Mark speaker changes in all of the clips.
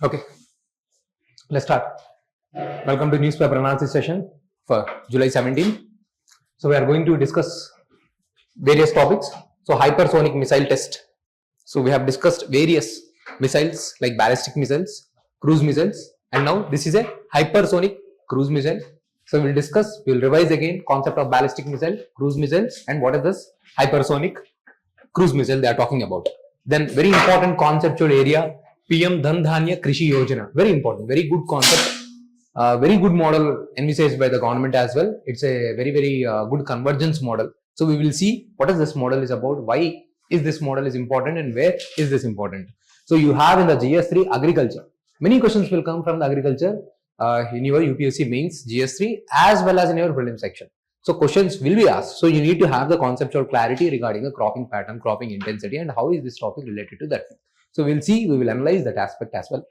Speaker 1: Okay, let's start. Welcome to newspaper analysis session for July 17. So we are going to discuss various topics. So hypersonic missile test. So we have discussed various missiles like ballistic missiles, cruise missiles, and now this is a hypersonic cruise missile. So we'll discuss, we'll revise again concept of ballistic missile, cruise missiles, and what is this hypersonic cruise missile they are talking about. Then very important conceptual area, PM Dhan Dhanya Krishi Yojana. Very important, very good concept. Very good model envisaged by the government as well. It's a very good convergence model. So we will see what is this model is about, why is this model is important, and where is this important. So you have in the GS3 agriculture. Many questions will come from the agriculture in your UPSC mains GS3 as well as in your prelim section. So questions will be asked. So you need to have the conceptual clarity regarding the cropping pattern, cropping intensity, and how is this topic related to that. So we'll see, we will analyze that aspect as well.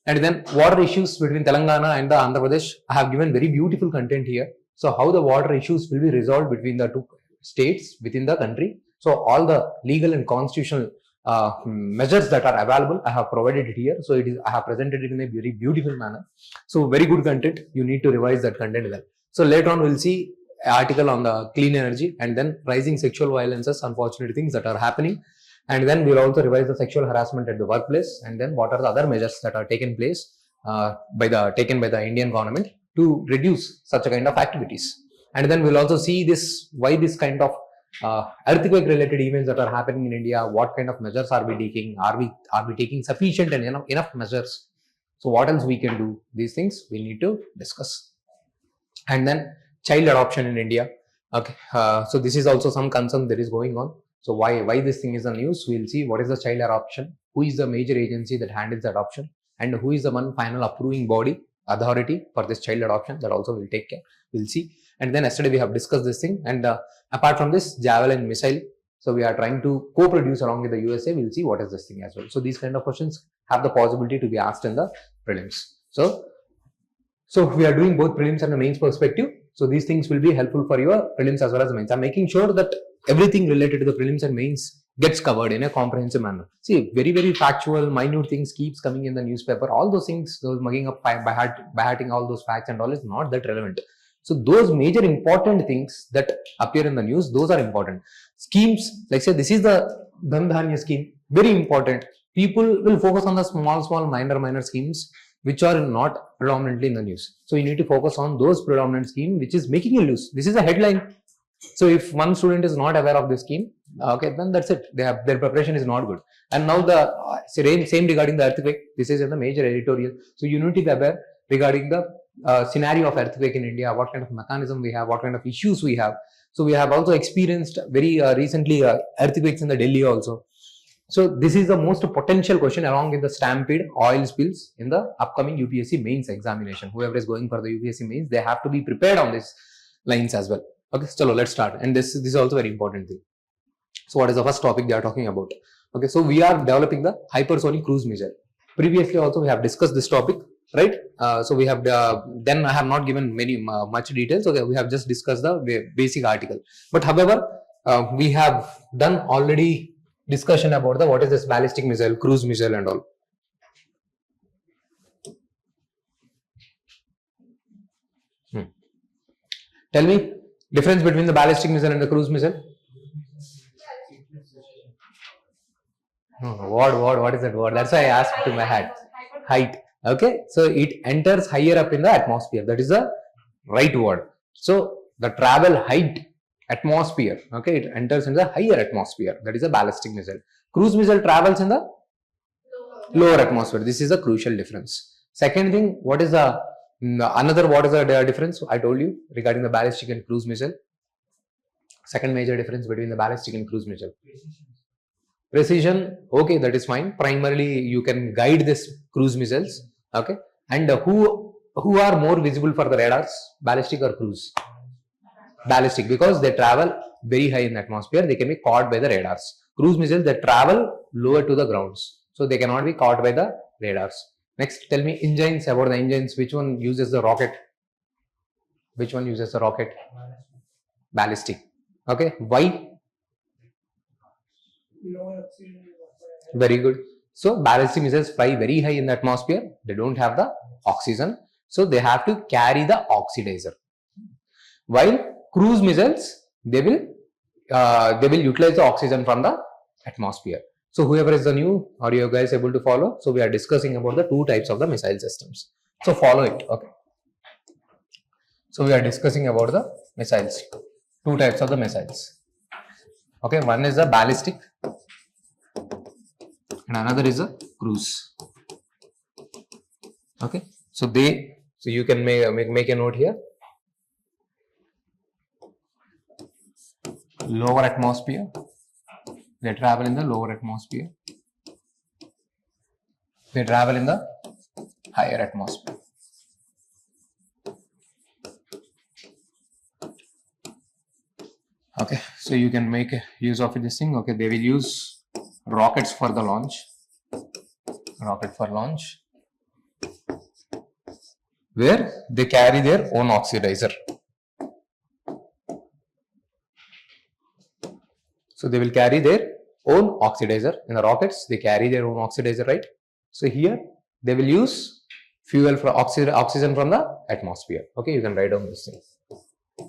Speaker 1: And then water issues between Telangana and the Andhra Pradesh. I have given very beautiful content here. So how the water issues will be resolved between the two states within the country. So all the legal and constitutional measures that are available, I have provided it here. So I have presented it in a very beautiful manner. So very good content. You need to revise that content well. So later on we'll see an article on the clean energy and then rising sexual violences, unfortunate things that are happening. And then we'll also revise the sexual harassment at the workplace, and then what are the other measures that are taken place taken by the Indian government to reduce such a kind of activities. And then we'll also see this, why this kind of earthquake related events that are happening in India, what kind of measures are we taking, are we taking sufficient and enough measures. So what else we can do, these things we need to discuss. And then child adoption in India. Okay, so this is also some concern that is going on. So why this thing is the news, we'll see what is the child adoption, who is the major agency that handles the adoption, and who is the one final approving body, authority for this child adoption, that also will take care, we'll see. And then yesterday we have discussed this thing, and apart from this Javelin missile, so we are trying to co-produce along with the USA, we'll see what is this thing as well. So these kind of questions have the possibility to be asked in the prelims. So we are doing both prelims and the mains perspective. So these things will be helpful for your prelims as well as the mains. I'm making sure that everything related to the prelims and mains gets covered in a comprehensive manner. See, very factual, minute things keeps coming in the newspaper. All those things, those mugging up by hearting all those facts and all is not that relevant. So those major important things that appear in the news, those are important. Schemes, like say this is the Dhan Dhanya scheme, very important. People will focus on the small, minor schemes which are not predominantly in the news. So you need to focus on those predominant scheme which is making you lose. This is a headline. So if one student is not aware of this scheme, okay, then that's it. Their preparation is not good. And now the same regarding the earthquake. This is in the major editorial. So you need to be aware regarding the scenario of earthquake in India, what kind of mechanism we have, what kind of issues we have. So we have also experienced very recently earthquakes in the Delhi also. So this is the most potential question along with the stampede, oil spills in the upcoming UPSC mains examination. Whoever is going for the UPSC mains, they have to be prepared on these lines as well. Okay, so let's start. And this is also very important thing. So what is the first topic they are talking about? Okay, so we are developing the hypersonic cruise missile. Previously also we have discussed this topic, right? So we have then I have not given much details. Okay, we have just discussed the basic article. But however, we have done already discussion about the what is this ballistic missile, cruise missile and all. Tell me difference between the ballistic missile and the cruise missile. What is that word? That's why I asked to my head. Height. Okay, so it enters higher up in the atmosphere. That is the right word. So the travel height atmosphere. Okay, it enters in the higher atmosphere. That is a ballistic missile. Cruise missile travels in the lower atmosphere. This is a crucial difference. Second thing, what is the difference I told you regarding the ballistic and cruise missile? Second major difference between the ballistic and cruise missile. Precision, okay, that is fine. Primarily, you can guide this cruise missiles, okay. And who are more visible for the radars, ballistic or cruise? Ballistic, because they travel very high in the atmosphere. They can be caught by the radars. Cruise missiles, they travel lower to the grounds, so they cannot be caught by the radars. Next, tell me engines, about the engines. Which one uses the rocket? Which one uses the rocket? Ballistic. Okay, why? Very good. So ballistic missiles fly very high in the atmosphere. They don't have the oxygen, so they have to carry the oxidizer. While cruise missiles, they will utilize the oxygen from the atmosphere. So whoever is the new, are you guys able to follow? So we are discussing about the two types of the missile systems. So follow it. Okay. So we are discussing about the missiles. Two types of the missiles. Okay, one is a ballistic and another is a cruise. Okay, so you can make a note here. Lower atmosphere, they travel in the lower atmosphere. They travel in the higher atmosphere. Okay, so you can make use of this thing. Okay, they will use rockets for the launch. Rocket for launch, where they carry their own oxidizer. So they will carry their own oxidizer. In the rockets, they carry their own oxidizer, right? So here they will use fuel for oxygen from the atmosphere. Okay, you can write down this thing.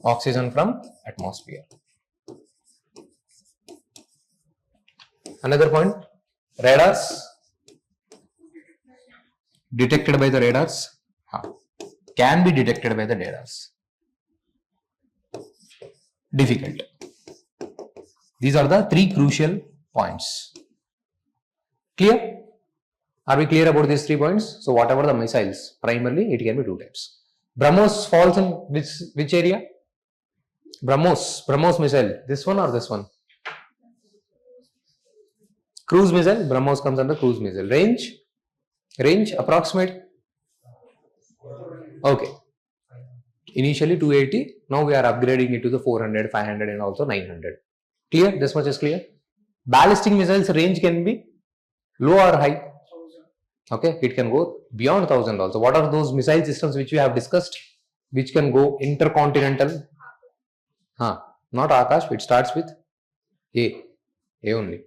Speaker 1: Oxygen from atmosphere. Another point, radars. Detected by the radars. Can be detected by the radars. Difficult. These are the three crucial points. Clear? Are we clear about these 3 points? So whatever the missiles, primarily it can be two types. BrahMos falls in which area? BrahMos missile. This one or this one? Cruise missile. BrahMos comes under cruise missile. Range approximate. Okay. Initially 280. Now we are upgrading it to the 400, 500 and also 900. Clear? This much is clear. Ballistic missiles range can be low or high. Okay, it can go beyond 1000 also. What are those missile systems which we have discussed, which can go intercontinental? Not Akash, it starts with A only.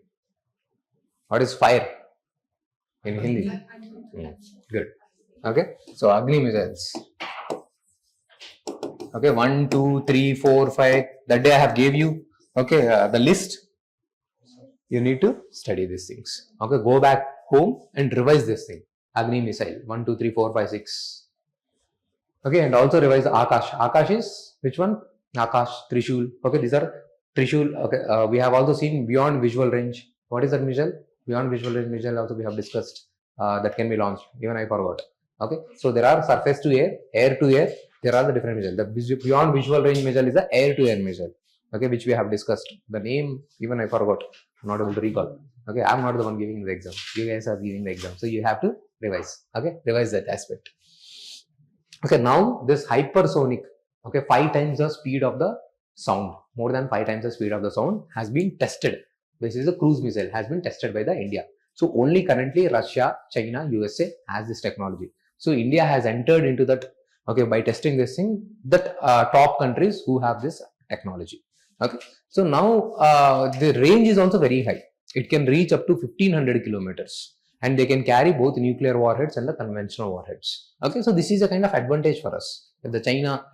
Speaker 1: What is fire in Hindi? Good. Okay, so Agni missiles. Okay, 1, 2, 3, 4, 5. That day I have gave you the list. You need to study these things. Okay, go back home and revise this thing. Agni missile 1, 2, 3, 4, 5, 6. Okay, and also revise the Akash. Akash is which one? Akash, Trishul. Okay, these are Trishul. Okay, we have also seen beyond visual range. What is that missile? Beyond visual range missile also we have discussed. That can be launched. Even I forgot. Okay, so there are surface to air, air to air. There are the different missiles. The beyond visual range missile is the air to air missile. Okay, which we have discussed. The name even I forgot. I'm not able to recall. Okay, I'm not the one giving the exam. You guys are giving the exam, so you have to revise. Okay, revise that aspect. Okay, now this hypersonic. Okay, 5 times the speed of the sound. More than 5 times the speed of the sound has been tested. This is a cruise missile has been tested by the India. So only currently Russia, China, USA has this technology. So India has entered into that. Okay, by testing this thing, that top countries who have this technology. Okay, so now the range is also very high. It can reach up to 1500 kilometers, and they can carry both nuclear warheads and the conventional warheads. Okay, so this is a kind of advantage for us. With the China,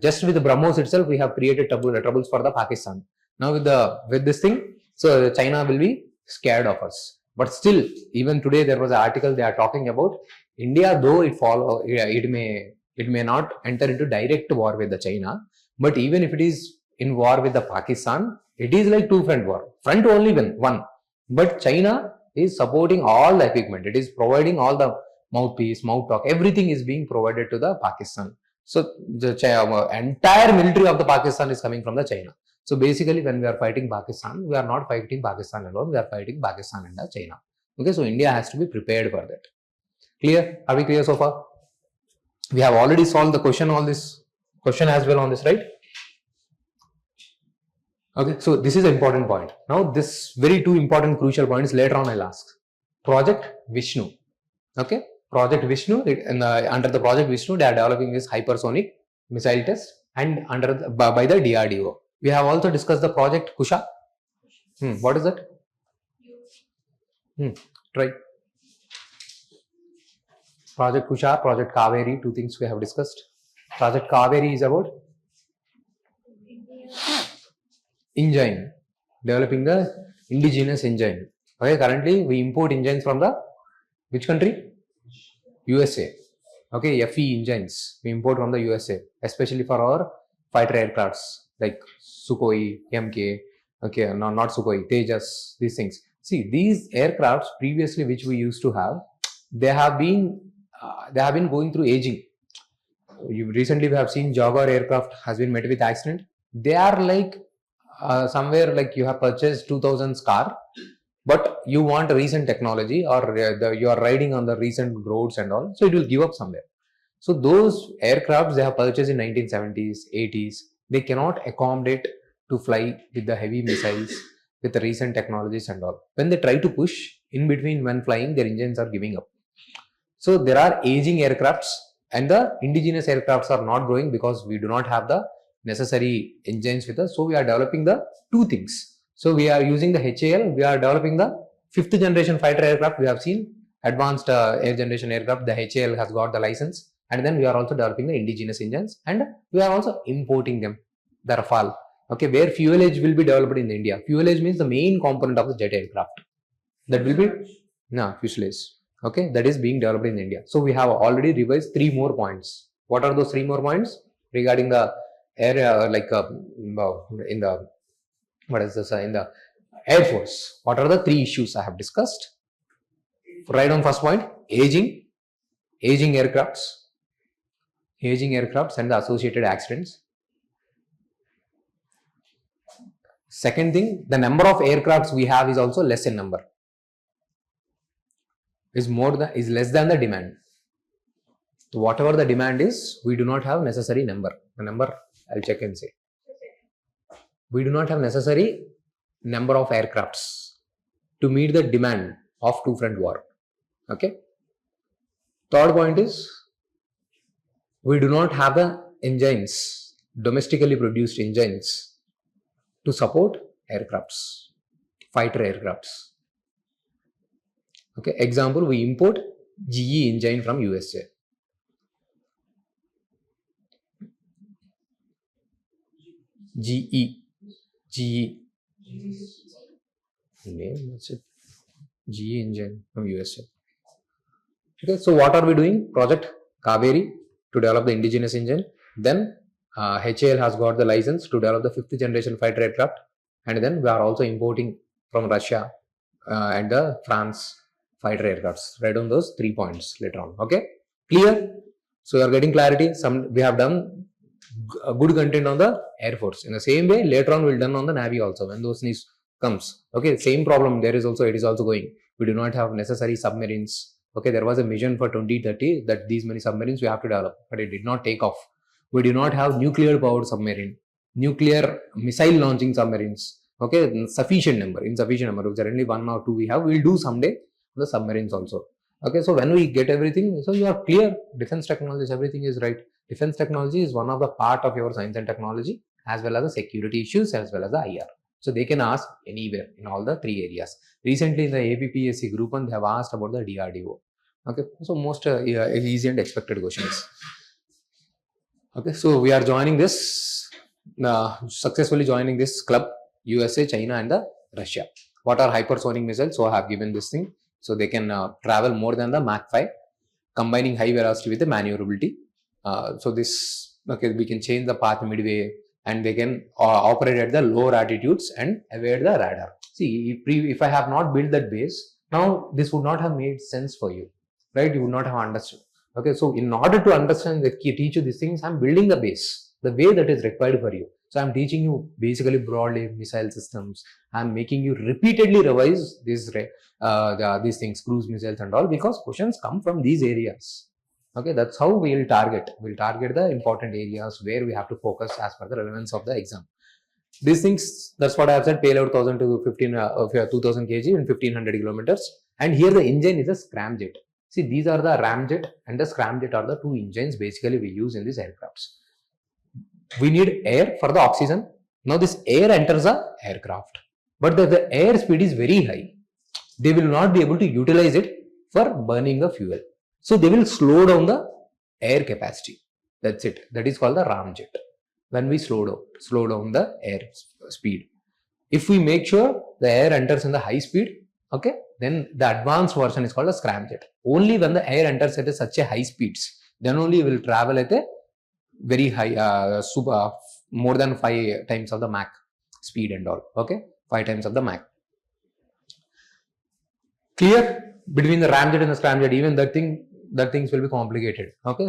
Speaker 1: just with the BrahMos itself, we have created troubles for the Pakistan. Now with this thing, so China will be scared of us. But still, even today there was an article they are talking about India, though it may not enter into direct war with the China, but even if it is in war with the Pakistan, it is like two-front war. Front only one, but China is supporting all the equipment. It is providing all the mouthpiece, mouth talk, everything is being provided to the Pakistan. So the entire military of the Pakistan is coming from the China. So basically, when we are fighting Pakistan, we are not fighting Pakistan alone. We are fighting Pakistan and China. Okay, so India has to be prepared for that. Clear? Are we clear so far? We have already solved the question. All this question as well on this, right? Okay, so this is an important point. Now, this very two important crucial points later on I'll ask. Project Vishnu. Okay, Project Vishnu. Under the Project Vishnu, they are developing this hypersonic missile test, and by the DRDO. We have also discussed the Project Kusha. What is that? Try. Project Kushar, Project Kaveri, two things we have discussed. Project Kaveri is about engine, developing the indigenous engine. Okay, currently we import engines from the which country? USA. Okay, FE engines we import from the USA, especially for our fighter aircrafts like Sukhoi, MK. Okay, no, not Sukhoi, Tejas, these things. See, these aircrafts previously which we used to have, they have been going through aging. Recently we have seen Jaguar aircraft has been met with accident. They are like somewhere like you have purchased 2000s car, but you want a recent technology or you are riding on the recent roads and all, so it will give up somewhere. So those aircrafts they have purchased in 1970s, 80s, they cannot accommodate to fly with the heavy missiles with the recent technologies and all. When they try to push in between when flying, their engines are giving up. So there are aging aircrafts and the indigenous aircrafts are not growing because we do not have the necessary engines with us. So we are developing the two things. So we are using the HAL, we are developing the 5th generation fighter aircraft. We have seen advanced air generation aircraft, the HAL has got the license, and then we are also developing the indigenous engines and we are also importing them, the Rafale. Okay, where fuelage will be developed in India. Fuelage means the main component of the jet aircraft. That will be fuselage. Okay, that is being developed in India. So we have already revised 3 more points. What are those 3 more points regarding the air in the in the Air Force? What are the 3 issues I have discussed? Write down first point: aging aircrafts and the associated accidents. Second thing, the number of aircrafts we have is also less in number. Is less than the demand. So whatever the demand is, we do not have necessary number. The number I'll check and say. We do not have necessary number of aircrafts to meet the demand of two-front war. Okay. Third point is we do not have the engines, domestically produced engines to support aircrafts, fighter aircrafts. Okay, example, we import GE engine from USA. GE. Name, that's it. GE engine from USA. Okay, so what are we doing? Project Kaveri to develop the indigenous engine. Then HAL has got the license to develop the 5th generation fighter aircraft. And then we are also importing from Russia and the France fighter aircrafts. Write down those 3 points later on. Okay, clear? So you are getting clarity. We have done a good content on the Air Force. In the same way, later on we'll done on the Navy also when those needs comes. Okay, same problem. It is also going. We do not have necessary submarines. Okay, there was a mission for 2030 that these many submarines we have to develop, but it did not take off. We do not have nuclear powered submarine, nuclear missile launching submarines. Okay, insufficient number. If there are only 1 or 2 we have, we'll do someday the submarines also. Okay, so when we get everything, so you are clear. Defense technologies, everything is right. Defense technology is one of the part of your science and technology, as well as the security issues, as well as the IR. So they can ask anywhere in all the 3 areas. Recently in the APPSC group 1, they have asked about the DRDO. Okay, so most easy and expected questions. Okay, so we are joining this, successfully joining this club, USA, China and the Russia. What are hypersonic missiles? So I have given this thing. So they can travel more than the Mach 5, combining high velocity with the maneuverability. So this, okay, we can change the path midway and they can operate at the lower altitudes and evade the radar. See, if I have not built that base, now this would not have made sense for you, right? You would not have understood. Okay, so in order to understand, teach you these things, I'm building the base, the way that is required for you. So I'm teaching you basically broadly missile systems. I'm making you repeatedly revise these things, cruise missiles and all, because questions come from these areas. Okay, that's how we'll target. We'll target the important areas where we have to focus as per the relevance of the exam. These things, that's what I have said, payload 1000 to 2000 kg and 1500 kilometers. And here the engine is a scramjet. See, these are the ramjet and the scramjet are the 2 engines basically we use in these aircrafts. We need air for the oxygen. Now this air enters the aircraft, but the air speed is very high. they will not be able to utilize it for burning the fuel. So they will slow down the air capacity. That's it. That is called the ramjet. When we slow down the air speed. If we make sure the air enters in the high speed, okay, then the advanced version is called a scramjet. Only when the air enters at such a high speeds, then only it will travel at a very high, more than 5 times of the Mach speed and all. Okay, 5 times of the Mach. Clear? Between the ramjet and the scramjet, even that things will be complicated. Okay,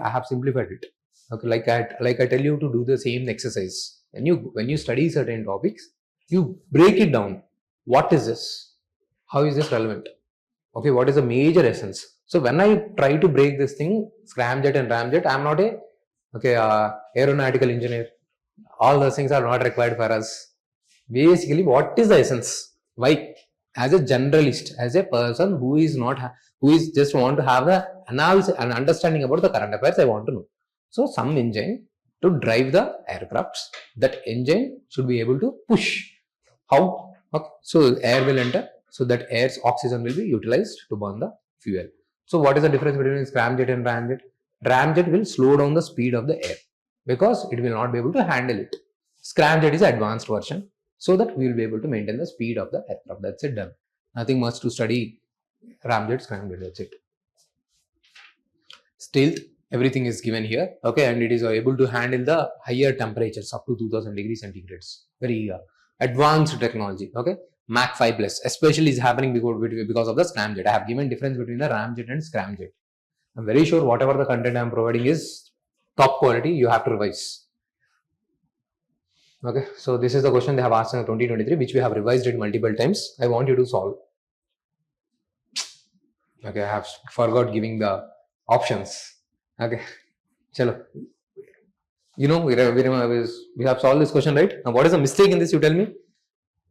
Speaker 1: I have simplified it. Okay, like I tell you to do the same exercise. When you study certain topics, you break it down. What is this? How is this relevant? Okay, what is the major essence? So when I try to break this thing, scramjet and ramjet, I am not a aeronautical engineer. All those things are not required for us. Basically, what is the essence? Why? As a generalist, as a person who is just want to have an analysis and understanding about the current affairs, I want to know. So some engine to drive the aircrafts, that engine should be able to push. How? Okay. So air will enter, so that air's oxygen will be utilized to burn the fuel. So what is the difference between scramjet and ramjet? Ramjet will slow down the speed of the air because it will not be able to handle it. Scramjet is the advanced version, so that we will be able to maintain the speed of the aircraft. That's it, done. Nothing much to study. Ramjet, scramjet, that's it. Stealth, everything is given here. Okay, and it is able to handle the higher temperatures up to 2000 degrees centigrades. Very advanced technology. Okay, Mach 5 plus, especially is happening because of the scramjet. I have given difference between the ramjet and scramjet. I'm very sure whatever the content I am providing is top quality. You have to revise. Okay, so this is the question they have asked in 2023, which we have revised it multiple times. I want you to solve. Okay, I have forgot giving the options. Okay, chalo. You know, we have solved this question, right? Now, what is the mistake in this? You tell me.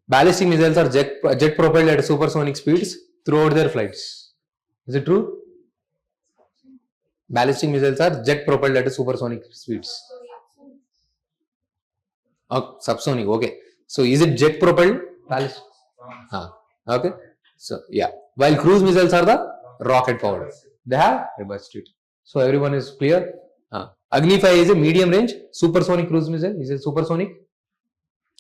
Speaker 1: Ballistic missiles are jet propelled at supersonic speeds throughout their flights. Is it true? Ballistic missiles are jet propelled at supersonic speeds. Oh, subsonic. Okay. So is it jet propelled? Ballistic. Okay. So yeah. While cruise missiles are the rocket powered. They have reversed it. So everyone is clear. Agni 5 is a medium range supersonic cruise missile. Is it supersonic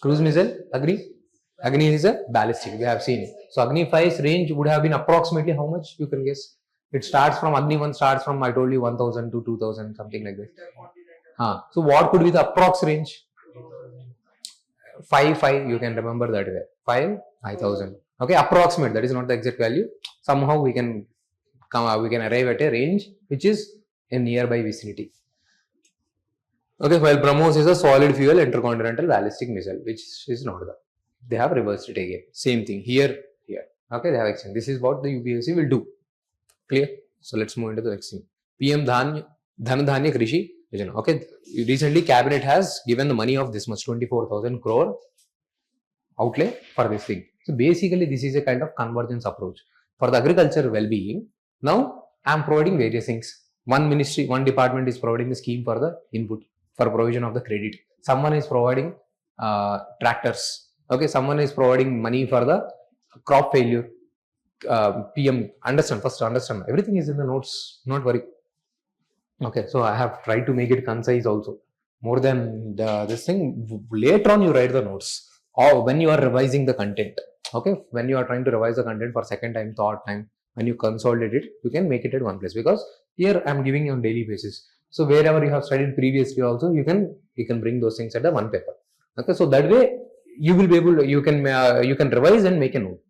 Speaker 1: cruise missile? Agni is a ballistic. We have seen it. So Agni 5's range would have been approximately how much? You can guess. It starts from Agni 1 starts from, I told you, 1000 to 2000, something like that. So what could be the approx range? 5, you can remember that way. 5,000. Okay, approximate. That is not the exact value. Somehow we can arrive at a range which is in nearby vicinity. Okay, while BrahMos is a solid fuel intercontinental ballistic missile, which is not the. They have reversed it again. Same thing here. Okay, they have extended. This is what the UPSC will do. Clear? So let's move into the next thing. PM Dhan Dhanya Krishi. Okay, recently cabinet has given the money of this much 24,000 crore outlay for this thing. So basically this is a kind of convergence approach for the agriculture well-being. Now I am providing various things. One ministry, one department is providing the scheme for the input for provision of the credit. Someone is providing tractors. Okay, someone is providing money for the crop failure. PM, first understand. Everything is in the notes. Not worry. Okay, so I have tried to make it concise also. More than this thing, later on you write the notes or when you are revising the content. Okay, when you are trying to revise the content for second time, third time, when you consolidate it, you can make it at one place because here I am giving you on daily basis. So wherever you have studied previously also, you can bring those things at the one paper. Okay, so that way you will be able to, you can revise and make a note.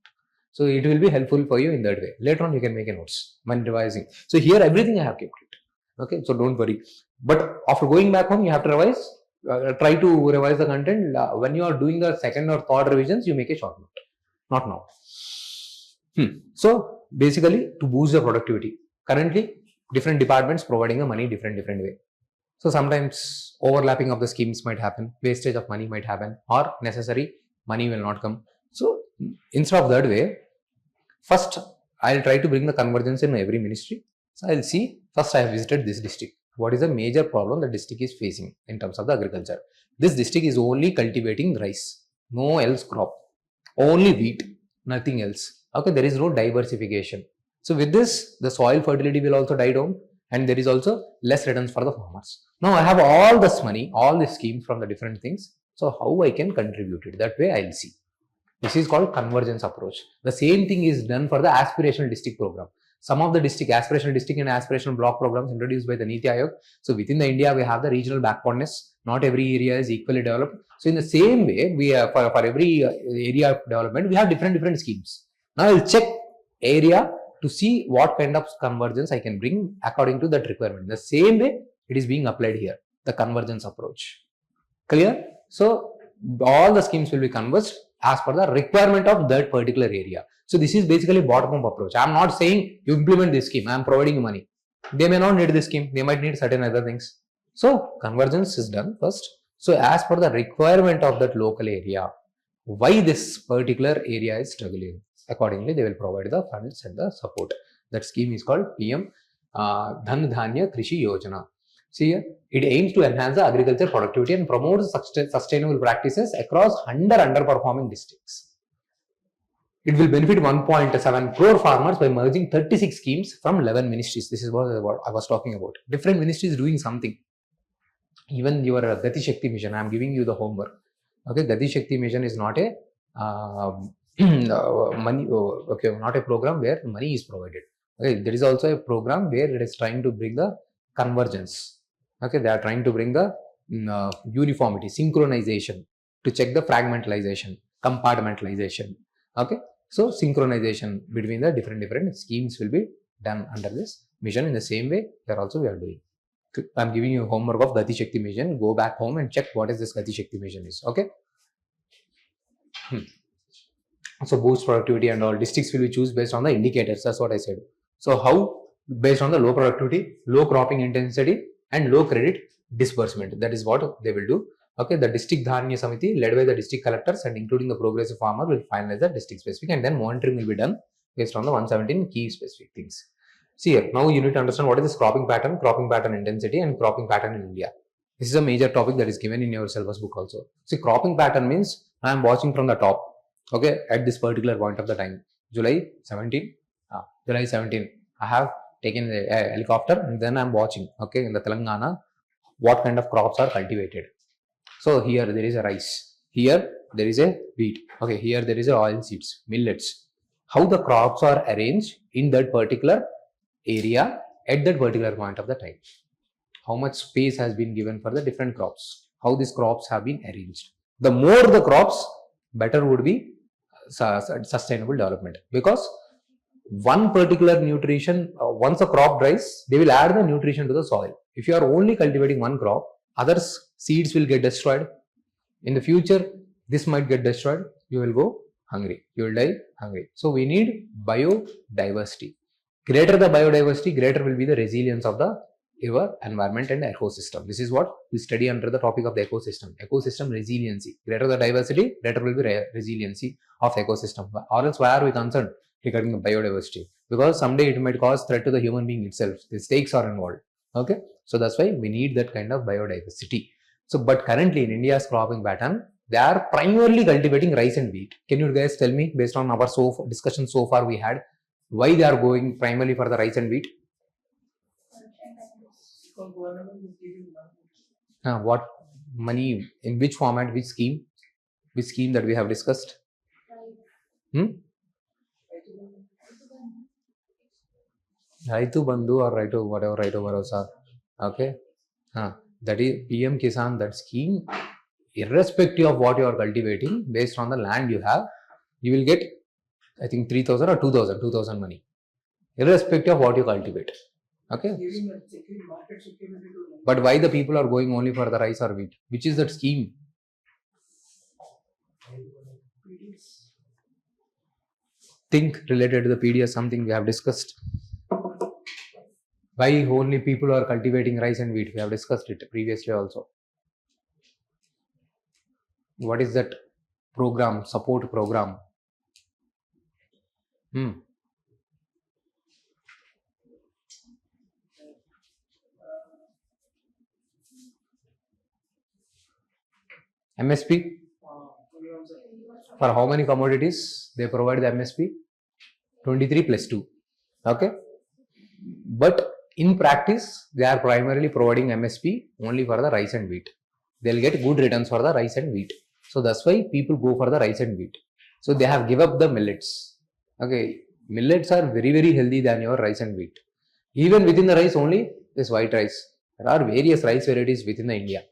Speaker 1: So it will be helpful for you in that way. Later on you can make a notes when revising. So here everything I have kept it. Okay, so don't worry. But after going back home, you have to revise. Try to revise the content. When you are doing the second or third revisions, you make a short note. Not now. So basically, to boost the productivity, currently different departments providing the money different way. So sometimes overlapping of the schemes might happen, wastage of money might happen, or necessary money will not come. So instead of that way, first I'll try to bring the convergence in every ministry. So I'll see, first I have visited this district. What is the major problem the district is facing in terms of the agriculture? This district is only cultivating rice, no else crop, only wheat, nothing else. Okay, there is no diversification. So with this, the soil fertility will also die down, and there is also less returns for the farmers. Now I have all this money, all this schemes from the different things. So how I can contribute it? That way I'll see. This is called convergence approach. The same thing is done for the aspirational district program. Some of the aspirational district and aspirational block programs introduced by the Niti Aayog. So within the India, we have the regional backboneness. Not every area is equally developed. So in the same way, we have, for every area of development, we have different schemes. Now I'll check area to see what kind of convergence I can bring according to that requirement. The same way it is being applied here, the convergence approach. Clear? So all the schemes will be converged as per the requirement of that particular area. So this is basically bottom-up approach. I am not saying you implement this scheme. I am providing you money. They may not need this scheme. They might need certain other things. So convergence is done first. So as per the requirement of that local area, why this particular area is struggling, accordingly they will provide the funds and the support. That scheme is called PM Dhan Dhanya Krishi Yojana. See here, it aims to enhance the agriculture productivity and promote sustainable practices across underperforming districts. It will benefit 1.7 crore farmers by merging 36 schemes from 11 ministries. This is what I was talking about. Different ministries doing something. Even your Gati Shakti mission, I am giving you the homework. Okay, Gati Shakti mission is not a money. Okay, not a program where money is provided. Okay, there is also a program where it is trying to bring the convergence. Okay, they are trying to bring the uniformity, synchronization, to check the fragmentalization, compartmentalization. Okay, so synchronization between the different schemes will be done under this mission. In the same way, here also we are doing. I am giving you homework of Gati Shakti mission. Go back home and check what is this Gati Shakti mission is. Okay. So boost productivity and all districts will be chosen based on the indicators. That's what I said. So how? Based on the low productivity, low cropping intensity, and low credit disbursement. That is what they will do. Okay, the district Dhanya Samiti led by the district collectors and including the progressive farmer will finalize the district specific, and then monitoring will be done based on the 117 key specific things. See here, now you need to understand what is this cropping pattern intensity, and cropping pattern in India. This is a major topic that is given in your syllabus book also. See, cropping pattern means I am watching from the top. Okay, at this particular point of the time, July 17, I have taken a helicopter and then I am watching. Okay, in the Telangana, what kind of crops are cultivated. So here there is a rice. Here there is a wheat. Okay, here there is a oil seeds, millets. How the crops are arranged in that particular area at that particular point of the time. How much space has been given for the different crops. How these crops have been arranged. The more the crops, better would be sustainable development, because one particular nutrition, once a crop dries, they will add the nutrition to the soil. If you are only cultivating one crop, other seeds will get destroyed. In the future, this might get destroyed. You will go hungry. You will die hungry. So we need biodiversity. Greater the biodiversity, greater will be the resilience of the your environment and ecosystem. This is what we study under the topic of the ecosystem. Ecosystem resiliency. Greater the diversity, greater will be resiliency of ecosystem. Or else why are we concerned regarding the biodiversity? Because someday it might cause threat to the human being itself. The stakes are involved. Okay, so that's why we need that kind of biodiversity. So, but currently in India's cropping pattern, they are primarily cultivating rice and wheat. Can you guys tell me, based on our discussion so far we had, why they are going primarily for the rice and wheat? What money, in which format, which scheme that we have discussed? Raitu Bandhu or Raitu whatever, Raitu Bharosa. Okay, that is PM Kisan, that scheme, irrespective of what you are cultivating, based on the land you have, you will get, I think 3,000 or 2,000 money, irrespective of what you cultivate. Okay, but why the people are going only for the rice or wheat? Which is that scheme? Think related to the PDS, something we have discussed. Why only people are cultivating rice and wheat? We have discussed it previously also. What is that program, support program? MSP? For how many commodities they provide the MSP? 23 plus 2. Okay. But in practice, they are primarily providing MSP only for the rice and wheat. They'll get good returns for the rice and wheat. So that's why people go for the rice and wheat. So they have give up the millets. Okay. Millets are very, very healthy than your rice and wheat. Even within the rice only, this white rice. There are various rice varieties within the India.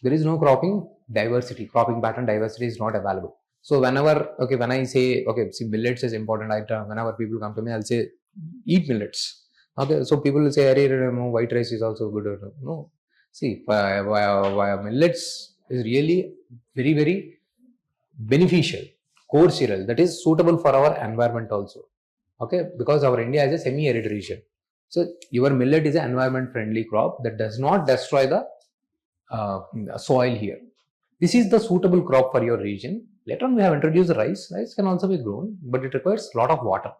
Speaker 1: There is no cropping diversity. Cropping pattern diversity is not available. So whenever, okay, when I say, okay, see, millets is important item. Whenever people come to me, I'll say, eat millets. Okay, so people will say, white rice is also good. No, see, millets is really very, very beneficial. Core cereal that is suitable for our environment also. Okay, because our India is a semi-arid region. So your millet is an environment-friendly crop that does not destroy the soil here. This is the suitable crop for your region. Later on, we have introduced the rice. Rice can also be grown, but it requires a lot of water.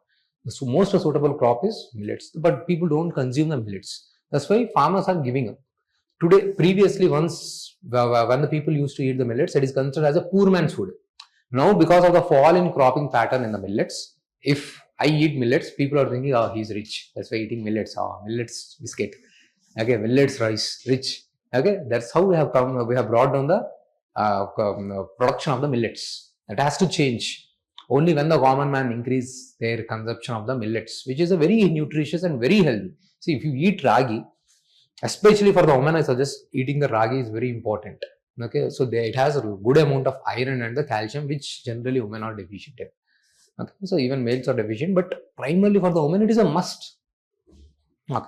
Speaker 1: The most suitable crop is millets, but people don't consume the millets. That's why farmers are giving up. Today, previously, once when the people used to eat the millets, it is considered as a poor man's food. Now, because of the fall in cropping pattern in the millets, if I eat millets, people are thinking, oh, he's rich. That's why eating millets. Oh, millets biscuit. Okay, millets rice, rich. Okay, that's how we have come. We have brought down the production of the millets. That has to change. Only when the common man increase their consumption of the millets, which is a very nutritious and very healthy. See, if you eat ragi, especially for the women, I suggest eating the ragi is very important. Okay, so it has a good amount of iron and the calcium, which generally women are deficient in. Okay, so even males are deficient, but primarily for the women, it is a must. Okay.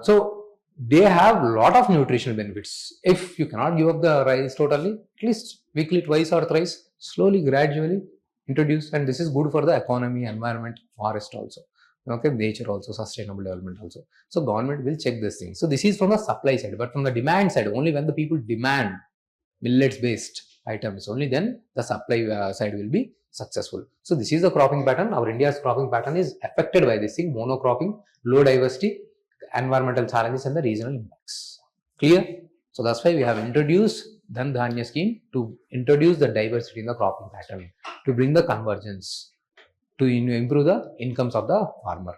Speaker 1: So they have a lot of nutritional benefits. If you cannot give up the rice totally, at least weekly, twice or thrice, slowly, gradually introduce, and this is good for the economy, environment, forest also. Okay, nature also, sustainable development also. So government will check this thing. So this is from the supply side, but from the demand side, only when the people demand millets based items, only then the supply side will be successful. So this is the cropping pattern. Our India's cropping pattern is affected by this thing: monocropping, low diversity, environmental challenges, and the regional impacts. Clear? So that's why we have introduced Dhan Dhanya scheme to introduce the diversity in the cropping pattern, to bring the convergence, to improve the incomes of the farmer.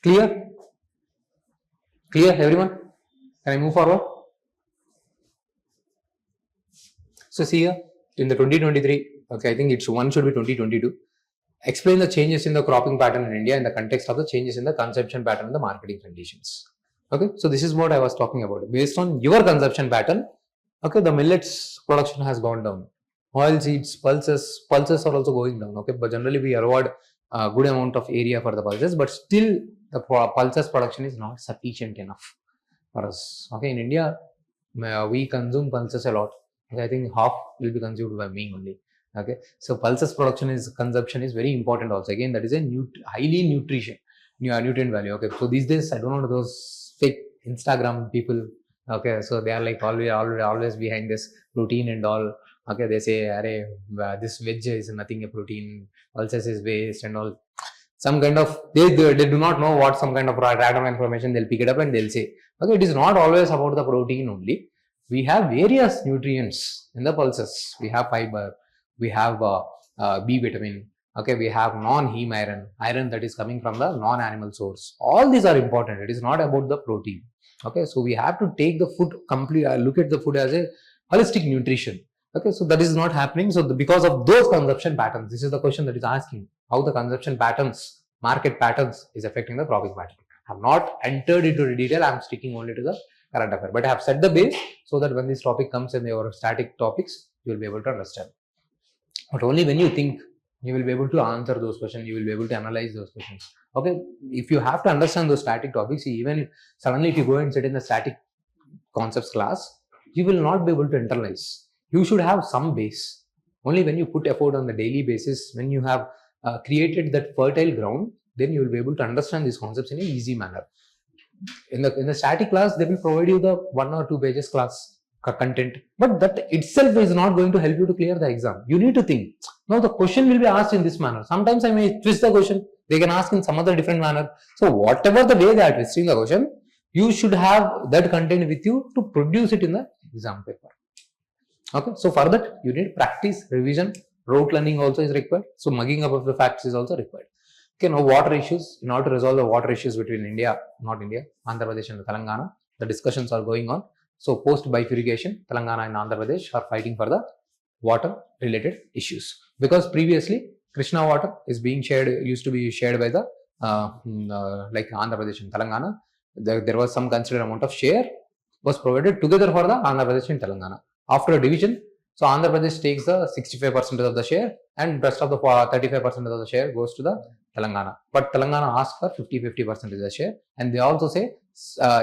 Speaker 1: Clear? Clear, everyone? Can I move forward? So see here, in the 2023, okay, I think it's one should be 2022. Explain the changes in the cropping pattern in India in the context of the changes in the consumption pattern and the marketing conditions. Okay, so this is what I was talking about. Based on your consumption pattern, okay, the millets production has gone down. Oil seeds, pulses are also going down. Okay, but generally we avoid a good amount of area for the pulses, but still the pulses production is not sufficient enough for us. Okay, in India, we consume pulses a lot. Okay, I think half will be consumed by me only. Okay, so pulses consumption is very important also. Again, that is a highly nutrient value. Okay, so these days I don't know those fake Instagram people. Okay, so they are like always behind this protein and all. Okay, they say, this veg is nothing a protein, pulses is waste and all. Some kind of, they do not know what some kind of random information, they'll pick it up and they'll say, okay, it is not always about the protein only. We have various nutrients in the pulses. We have fiber, we have B vitamin, okay, we have non-heme iron that is coming from the non-animal source. All these are important. It is not about the protein. Okay, so we have to take the food look at the food as a holistic nutrition. Okay, so that is not happening. So because of those consumption patterns, this is the question that is asking how the consumption patterns, market patterns is affecting the cropping pattern. I have not entered into the detail. I am sticking only to the current affair, but I have set the base so that when this topic comes in your static topics, you will be able to understand. But only when you think, you will be able to answer those questions, you will be able to analyze those questions. Okay, if you have to understand those static topics, even suddenly if you go and sit in the static concepts class, you will not be able to internalize. You should have some base. Only when you put effort on the daily basis, when you have created that fertile ground, then you will be able to understand these concepts in an easy manner. In the static class, they will provide you the 1 or 2 pages class content, but that itself is not going to help you to clear the exam. You need to think. Now the question will be asked in this manner. Sometimes I may twist the question. They can ask in some other different manner. So whatever the way they are twisting the question, you should have that content with you to produce it in the exam paper. Okay, so for that you need practice, revision, rote learning also is required. So mugging up of the facts is also required. Okay, now water issues. In order to resolve the water issues between India, not India, Andhra Pradesh and Telangana, the discussions are going on. So post bifurcation, Telangana and Andhra Pradesh are fighting for the water related issues, because previously Krishna water is being shared, used to be shared by the like Andhra Pradesh and Telangana. There was some considerable amount of share was provided together for the Andhra Pradesh and Telangana. After a division, so Andhra Pradesh takes the 65% of the share and rest of the 35% of the share goes to the Telangana. But Telangana asks for 50% of the share, and they also say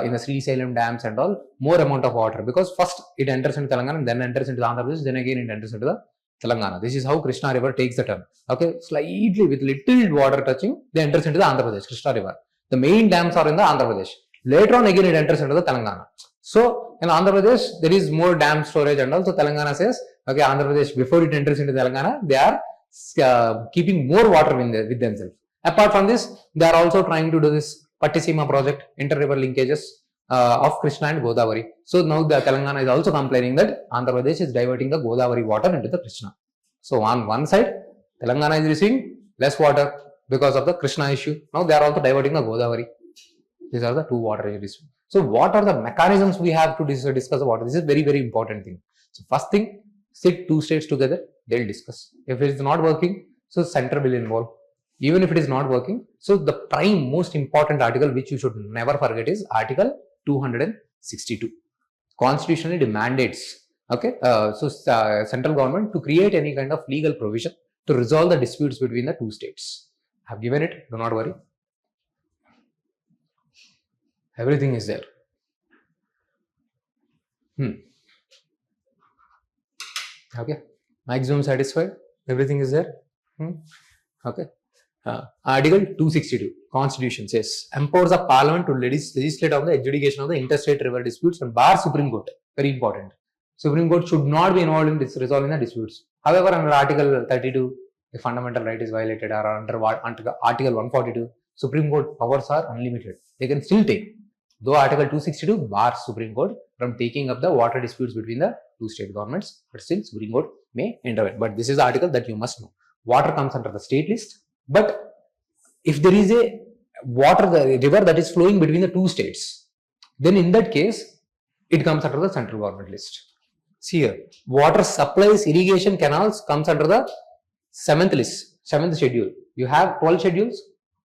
Speaker 1: in the Sri Salem dams and all, more amount of water, because first it enters into Telangana and then enters into Andhra Pradesh, then again it enters into the Telangana. This is how Krishna river takes the turn. Okay, slightly with little water touching, they enters into the Andhra Pradesh, Krishna river. The main dams are in the Andhra Pradesh. Later on again it enters into the Telangana. So in Andhra Pradesh there is more dam storage and also Telangana says, okay, Andhra Pradesh before it enters into Telangana, they are keeping more water with themselves. Apart from this, they are also trying to do this Pattisima project, inter-river linkages of Krishna and Godavari. So now the Telangana is also complaining that Andhra Pradesh is diverting the Godavari water into the Krishna. So on one side, Telangana is receiving less water because of the Krishna issue. Now they are also diverting the Godavari. These are the two water areas. So what are the mechanisms we have to discuss the water? This is very, very important thing. So first thing, sit two states together, they'll discuss. If it is not working, so center will involve. Even if it is not working, so the prime most important article which you should never forget is Article 262. Constitutionally it mandates, okay, central government to create any kind of legal provision to resolve the disputes between the two states. I have given it, do not worry. Everything is there. Okay, maximum satisfied, everything is there. Okay. Article 262 Constitution says empowers the Parliament to legislate on the adjudication of the interstate river disputes and bar Supreme Court. Very important. Supreme Court should not be involved in resolving the disputes. However, under Article 32, if fundamental right is violated, or under Article 142, Supreme Court powers are unlimited. They can still take. Though Article 262 bars Supreme Court from taking up the water disputes between the two state governments, but still Supreme Court may intervene. But this is the article that you must know. Water comes under the state list. But if there is a the river that is flowing between the two states, then in that case, it comes under the central government list. See here, water supplies, irrigation, canals comes under the 7th list, 7th schedule. You have 12 schedules.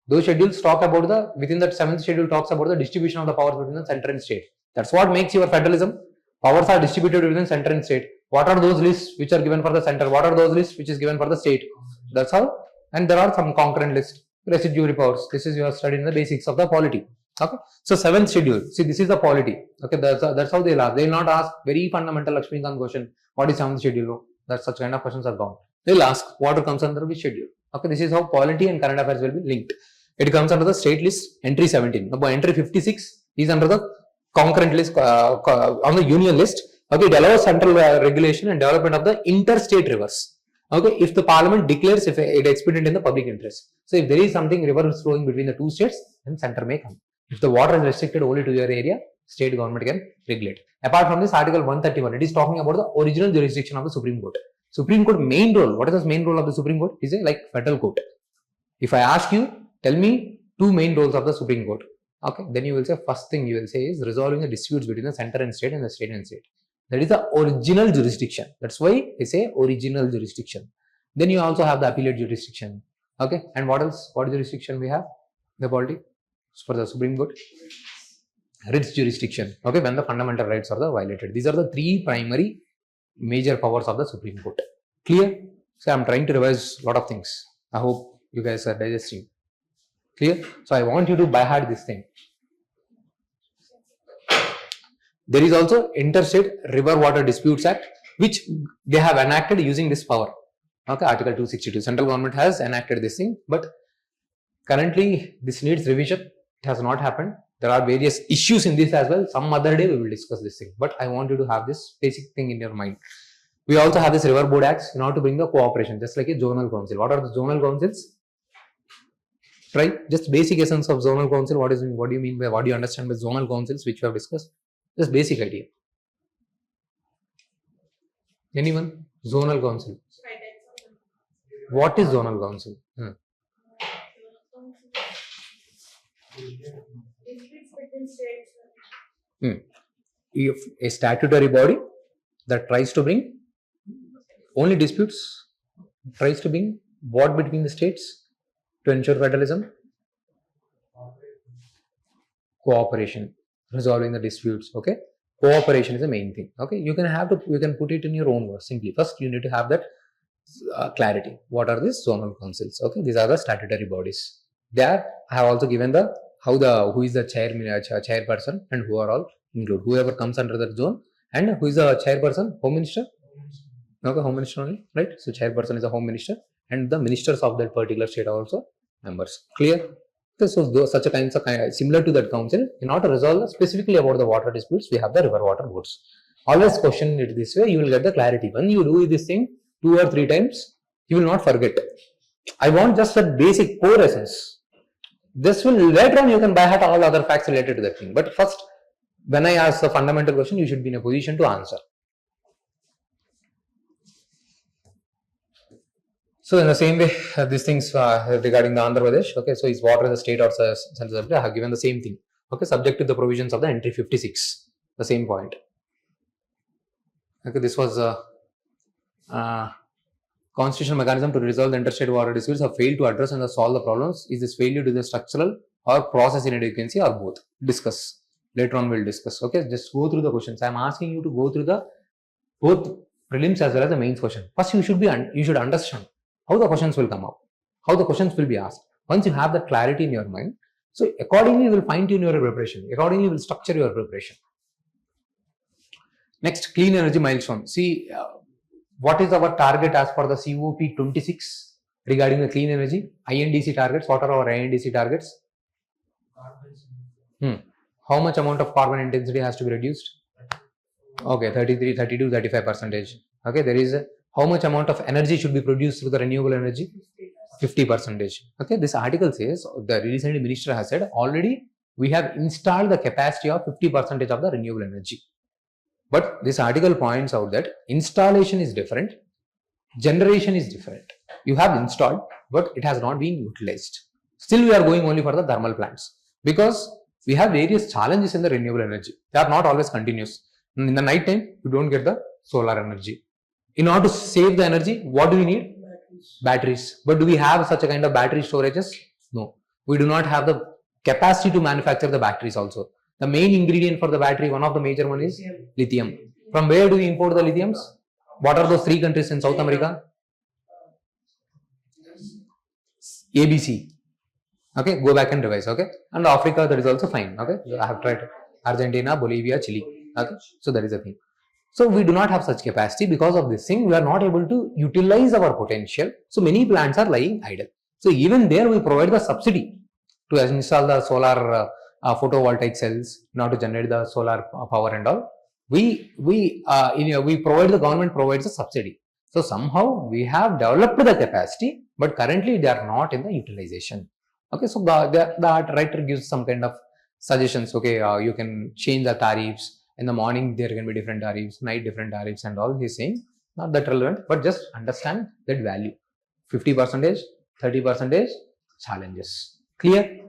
Speaker 1: Those schedules talk about within that 7th schedule talks about the distribution of the powers between the center and state. That's what makes your federalism. Powers are distributed within center and state. What are those lists which are given for the center? What are those lists which is given for the state? That's how. And there are some concurrent lists, residuary powers. This is you have studied in the basics of the polity. Okay. So 7th schedule. See, this is the polity. Okay. That's how they'll ask. They will not ask very fundamental Lakshmikant question. What is 7th schedule? No. That such kind of questions are gone. They'll ask water comes under which schedule. Okay. This is how polity and current affairs will be linked. It comes under the state list, entry 17. Now, entry 56 is under the concurrent list on the union list. Okay. It allows central regulation and development of the interstate rivers. Okay, if the Parliament declares if it expedient in the public interest. So if there is something river is flowing between the two states, then center may come. If the water is restricted only to your area, state government can regulate. Apart from this, Article 131, it is talking about the original jurisdiction of the Supreme Court. Supreme Court main role. What is the main role of the Supreme Court? Is it like federal court? If I ask you, tell me two main roles of the Supreme Court. Okay, then you will say first thing you will say is resolving the disputes between the center and state and the state and state. That is the original jurisdiction. That's why they say original jurisdiction. Then you also have the appellate jurisdiction. Okay. And what else? What jurisdiction we have? The polity for the Supreme Court. Writs jurisdiction. Okay. When the fundamental rights are violated. These are the three primary major powers of the Supreme Court. Clear? So I'm trying to revise a lot of things. I hope you guys are digesting. Clear? So I want you to by heart this thing. There is also Interstate River Water Disputes Act, which they have enacted using this power. Okay, Article 262. Central government has enacted this thing, but currently this needs revision. It has not happened. There are various issues in this as well. Some other day we will discuss this thing, but I want you to have this basic thing in your mind. We also have this River Board Acts in order to bring the cooperation, just like a zonal council. What are the zonal councils? Right? Just basic essence of zonal council. What do you mean by, what do you understand by zonal councils, which we have discussed? Just basic idea. Anyone? Zonal council. What is zonal council? If a statutory body that tries to bring only disputes, tries to bring what between the states to ensure federalism? Cooperation, resolving the disputes. Okay, cooperation is the main thing. Okay, you can put it in your own words. Simply, first you need to have that clarity. What are these zonal councils? Okay, these are the statutory bodies. There, I have also given the who is the chairperson and who are all include whoever comes under that zone, and who is the chairperson? Home Minister. Okay, Home Minister only, right? So chairperson is the Home Minister, and the ministers of that particular state are also members. Clear? Okay, so such a kinds of similar to that council. In order to resolve specifically about the water disputes, we have the river water boards. Always question it this way, you will get the clarity. When you do this thing 2 or 3 times, you will not forget. I want just a basic core essence. This will later on you can by heart all other facts related to that thing. But first, when I ask the fundamental question, you should be in a position to answer. So in the same way, these things regarding the Andhra Pradesh, okay, so is water is a state or central, I have given the same thing, okay, subject to the provisions of the entry 56, the same point. Okay, this was constitutional mechanism to resolve the interstate water disputes have failed to address and solve the problems. Is this failure to the structural or process inadequacy or both? Discuss. Later on we'll discuss. Okay, just go through the questions. I am asking you to go through the both prelims as well as the mains question. First, you should understand how the questions will come up, how the questions will be asked. Once you have that clarity in your mind, so accordingly you will fine tune your preparation. Accordingly you will structure your preparation. Next, clean energy milestone. See, what is our target as per the COP 26 regarding the clean energy? INDC targets. What are our INDC targets? How much amount of carbon intensity has to be reduced? Okay, 33, 32, 35%. Okay, there is how much amount of energy should be produced through the renewable energy? 50%. Okay, this article says, the recently minister has said, already we have installed the capacity of 50% of the renewable energy. But this article points out that installation is different, generation is different. You have installed, but it has not been utilized. Still, we are going only for the thermal plants because we have various challenges in the renewable energy. They are not always continuous. In the night time, you don't get the solar energy. In order to save the energy, what do we need? Batteries. But do we have such a kind of battery storages? No. We do not have the capacity to manufacture the batteries also. The main ingredient for the battery, one of the major one is lithium. From where do we import the lithiums? What are those 3 countries in South America? ABC. Okay, go back and revise. Okay, and Africa, that is also fine. Okay, I have tried Argentina, Bolivia, Chile. Okay, so that is the thing. So we do not have such capacity. Because of this thing, we are not able to utilize our potential. So many plants are lying idle. So even there, we provide the subsidy to install the solar photovoltaic cells in order to generate the solar power and all. We provide, the government provides a subsidy. So somehow we have developed the capacity, but currently they are not in the utilization. Okay, so the writer gives some kind of suggestions. Okay, you can change the tariffs. In the morning there can be different tariffs, night different tariffs and all. He's saying not that relevant, but just understand that value. 50%, 30% challenges. Clear?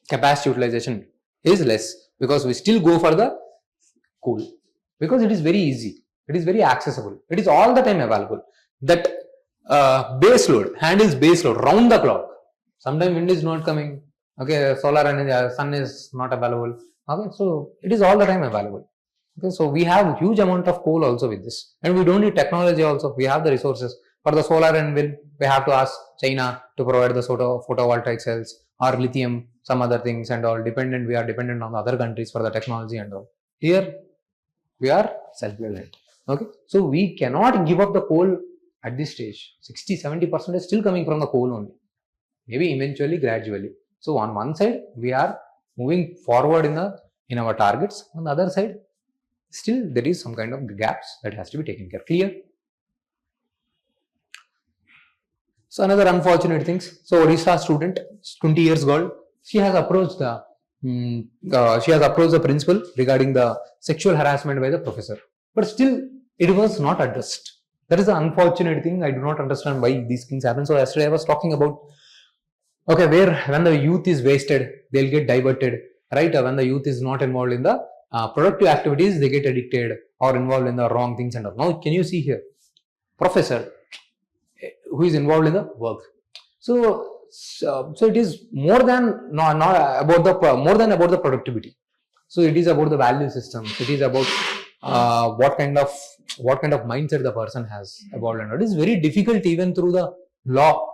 Speaker 1: Capacity utilization is less because we still go for the coal because it is very easy, it is very accessible, it is all the time available. That base load handles base load round the clock. Sometimes wind is not coming. Okay, solar energy, sun is not available. Okay, so it is all the time available. Okay, so we have huge amount of coal also with this, and we don't need technology also. We have the resources for the solar and wind. We have to ask China to provide the photovoltaic cells or lithium, some other things and all. We are dependent on other countries for the technology and all. Here we are self-reliant. Okay, so we cannot give up the coal at this stage. 60-70% is still coming from the coal only. Maybe eventually, gradually. So on one side we are moving forward in our targets. On the other side, still there is some kind of gaps that has to be taken care. Clear? So another unfortunate things. So Odisha student, 20 years girl, she has approached the principal regarding the sexual harassment by the professor, but still it was not addressed. That is the unfortunate thing. I do not understand why these things happen. So yesterday I was talking about Okay, where when the youth is wasted, they'll get diverted, right? When the youth is not involved in the productive activities, they get addicted or involved in the wrong things and all. Now, can you see here, professor who is involved in the work? So it is more than not about the more than about the productivity. So it is about the value systems. It is about what kind of mindset the person has evolved, and it is very difficult even through the law.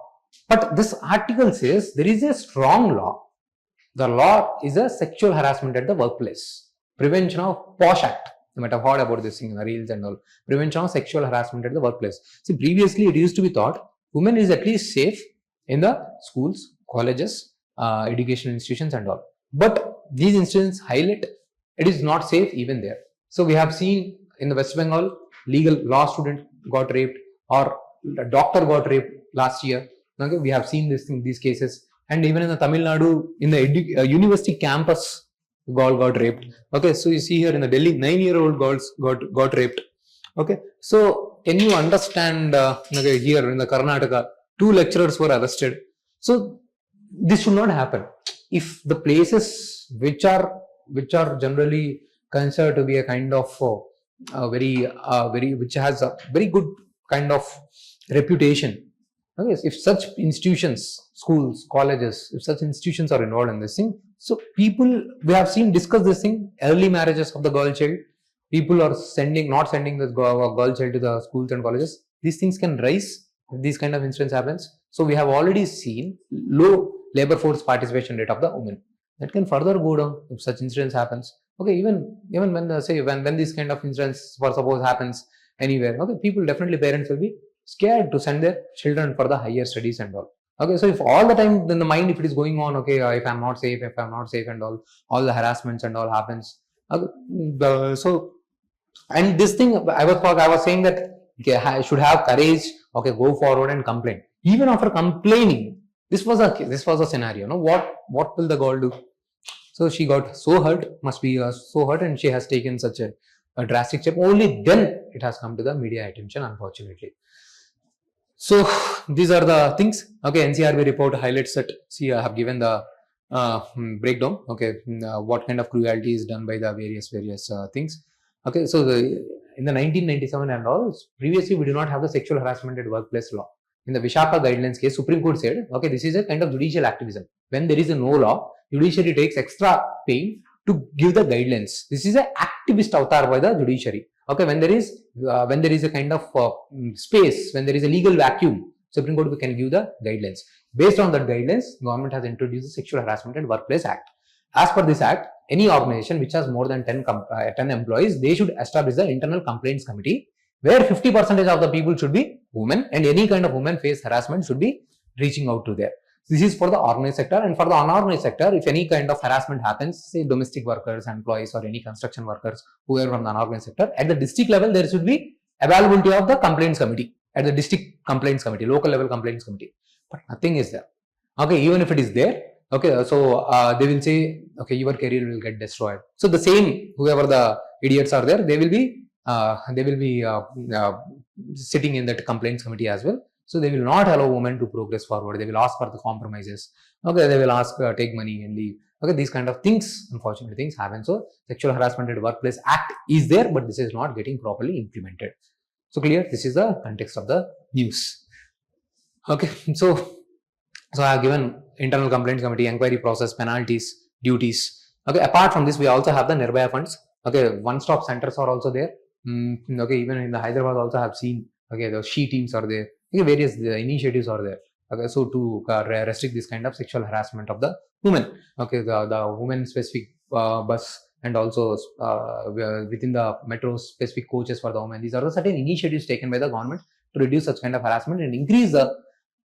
Speaker 1: But this article says there is a strong law. The law is a sexual harassment at the workplace. Prevention of POSH Act. You might have heard about this thing in the reels and all. Prevention of sexual harassment at the workplace. See, previously it used to be thought women is at least safe in the schools, colleges, educational institutions and all. But these institutions highlight it is not safe even there. So we have seen in the West Bengal, legal law student got raped or a doctor got raped last year. Okay, we have seen these cases, and even in the Tamil Nadu, in the university campus, girl got raped. Okay, so you see here in the Delhi, 9-year-old girls got raped. Okay, so can you understand? Okay, here in the Karnataka, 2 lecturers were arrested. So this should not happen. If the places which are generally considered to be a kind of which has a very good kind of reputation. Okay, if such institutions, schools, colleges, if such institutions are involved in this thing, so people, we have seen discuss this thing, early marriages of the girl child, people are not sending the girl child to the schools and colleges. These things can rise if these kind of incidents happens. So we have already seen low labor force participation rate of the women. That can further go down if such incidents happens. Okay, even when when this kind of incidents, for suppose, happens anywhere, okay, people definitely, parents will be scared to send their children for the higher studies and all. Okay, so if all the time in the mind, if it is going on, okay, if I'm not safe and all the harassments and all happens. Okay, so, and this thing, I was saying that, okay, I should have courage. Okay, go forward and complain. Even after complaining, this was a scenario. No, what will the girl do? So she got so hurt, must be so hurt, and she has taken such a drastic step. Only then it has come to the media attention, unfortunately. So these are the things. Okay, NCRB report highlights that. See, I have given the breakdown. Okay, what kind of cruelty is done by the various things. Okay, so in the 1997 and all, previously we do not have the sexual harassment at workplace law. In the Vishaka guidelines case, Supreme Court said, okay, this is a kind of judicial activism. When there is a no law, judiciary takes extra pain to give the guidelines. This is an activist avatar by the judiciary. Okay, when there is a kind of space, when there is a legal vacuum, Supreme Court can give the guidelines. Based on that guidelines, government has introduced the Sexual Harassment and Workplace Act. As per this act, any organization which has more than 10 employees, they should establish the internal complaints committee, where 50% of the people should be women, and any kind of women face harassment should be reaching out to there. This is for the organized sector, and for the unorganized sector, if any kind of harassment happens, say domestic workers, employees, or any construction workers who are from the unorganized sector, at the district level, there should be availability of the complaints committee, at the district complaints committee, local level complaints committee. But nothing is there. Okay, even if it is there, okay, so they will say, okay, your career will get destroyed. So the same, whoever the idiots are there, they will be sitting in that complaints committee as well. So they will not allow women to progress forward. They will ask for the compromises. Okay, they will ask take money and leave. Okay, these kind of things, unfortunately, things happen. So Sexual Harassment at Workplace Act is there, but this is not getting properly implemented. So clear? This is the context of the news. Okay, so I have given internal complaints committee, inquiry process, penalties, duties. Okay, apart from this, we also have the Nirbhaya funds. Okay, one-stop centers are also there. Okay, even in the Hyderabad also have seen. Okay, the SHE teams are there. Okay, various initiatives are there. Okay, so to restrict this kind of sexual harassment of the women. Okay, the women specific bus, and also within the metro specific coaches for the women. These are the certain initiatives taken by the government to reduce such kind of harassment and increase the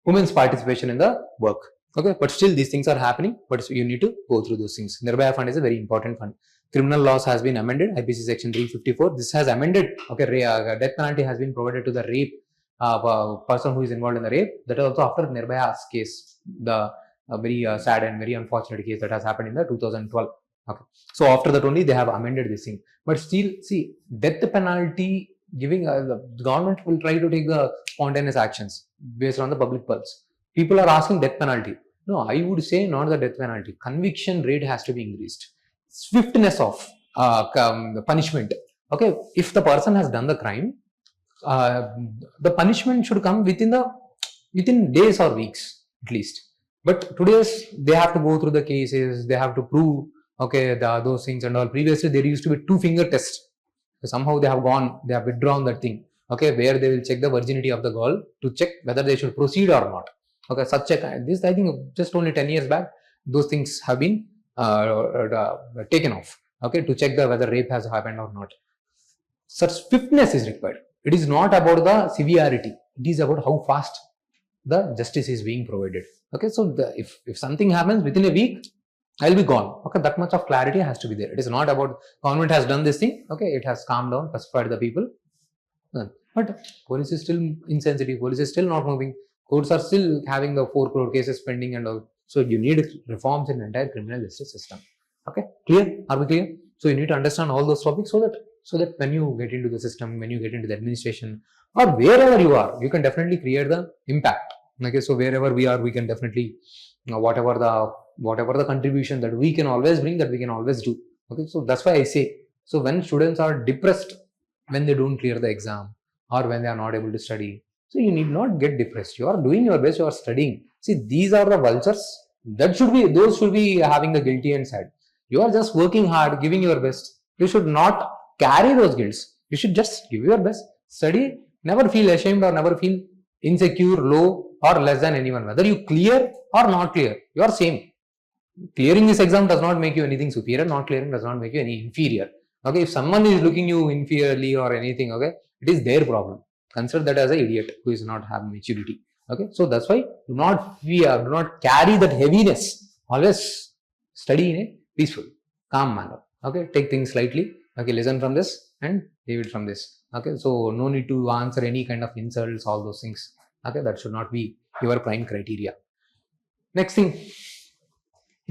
Speaker 1: women's participation in the work. Okay, but still these things are happening, but you need to go through those things. Nirbhaya fund is a very important fund. Criminal laws has been amended, IPC section 354. This has amended. Okay, death penalty has been provided to the rape person who is involved in the rape. That is also after Nirbhaya's case, the very sad and very unfortunate case that has happened in the 2012. Okay, so after that only they have amended this thing. But still, see, death penalty giving the government will try to take the spontaneous actions based on the public pulse. People are asking death penalty. No, I would say not the death penalty. Conviction rate has to be increased. Swiftness of the punishment. Okay, if the person has done the crime, the punishment should come within days or weeks at least. But today's they have to go through the cases, they have to prove those things and all. Previously there used to be 2-finger test. So somehow they have withdrawn that thing. Okay, where they will check the virginity of the girl to check whether they should proceed or not. Okay, such this I think just only 10 years back those things have been taken off. Okay, to check whether rape has happened or not. Such swiftness is required. It is not about the severity. It is about how fast the justice is being provided. Okay, so if something happens within a week, I'll be gone. Okay, that much of clarity has to be there. It is not about government has done this thing. Okay, it has calmed down, pacified the people. But police is still insensitive. Police is still not moving. Courts are still having the 4 crore cases pending and all. So you need reforms in the entire criminal justice system. Okay, clear? Are we clear? So you need to understand all those topics so that when you get into the system, when you get into the administration or wherever you are, you can definitely create the impact. Okay, so wherever we are, we can definitely whatever the contribution that we can always bring, that we can always do. Okay, so that's why I say, so when students are depressed when they don't clear the exam or when they are not able to study, so you need not get depressed. You are doing your best, you are studying. See, these are the vultures those should be having the guilty and sad. You are just working hard, giving your best. You should not carry those guilts. You should just give your best, study, never feel ashamed or never feel insecure, low or less than anyone. Whether you clear or not clear, you are same. Clearing this exam does not make you anything superior. Not clearing does not make you any inferior. Okay, if someone is looking you inferiorly or anything, okay, it is their problem. Consider that as an idiot who is not having maturity. Okay, so that's why do not fear, do not carry that heaviness. Always study in a peaceful, calm manner. Okay, take things lightly. Okay, listen from this and leave it from this. Okay, so no need to answer any kind of insults, all those things. Okay, that should not be your prime criteria. Next thing.